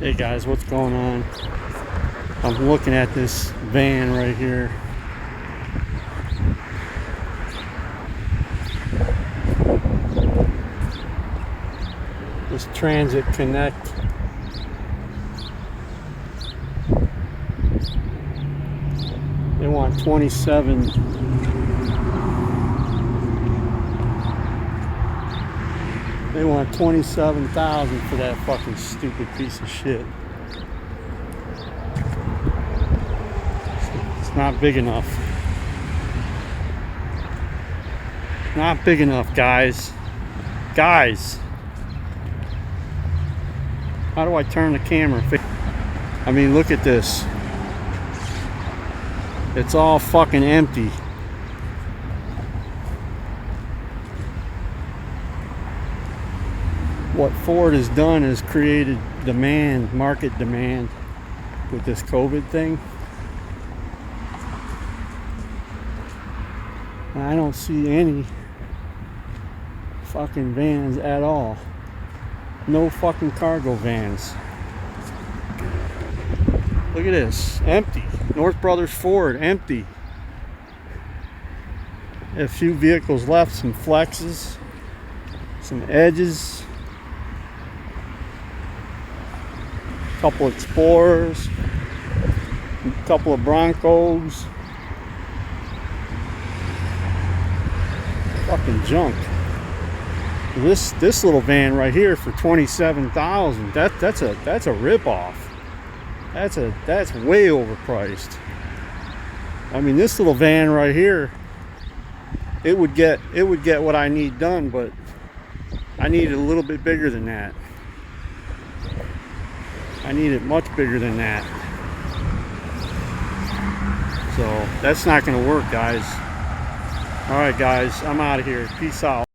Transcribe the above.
Hey guys, what's going on? I'm looking at this van right here. This Transit Connect. They want 27. They want 27,000 for that fucking stupid piece of shit. It's not big enough. Not big enough, guys. Guys. How do I turn the camera? I mean, look at this. It's all fucking empty. What Ford has done is created demand, market demand with this COVID thing. I don't see any fucking vans at all. No fucking cargo vans. Look at this, empty. North Brothers Ford, empty. A few vehicles left, some Flexes, some Edges, a couple Explorers, a couple of Broncos. Fucking junk. This little van right here for 27,000. That's a rip-off. That's way overpriced. I mean, this little van right here, it would get what I need done, but I need it a little bit bigger than that. I need it much bigger than that. So that's not going to work, guys. All right, guys, I'm out of here. Peace out.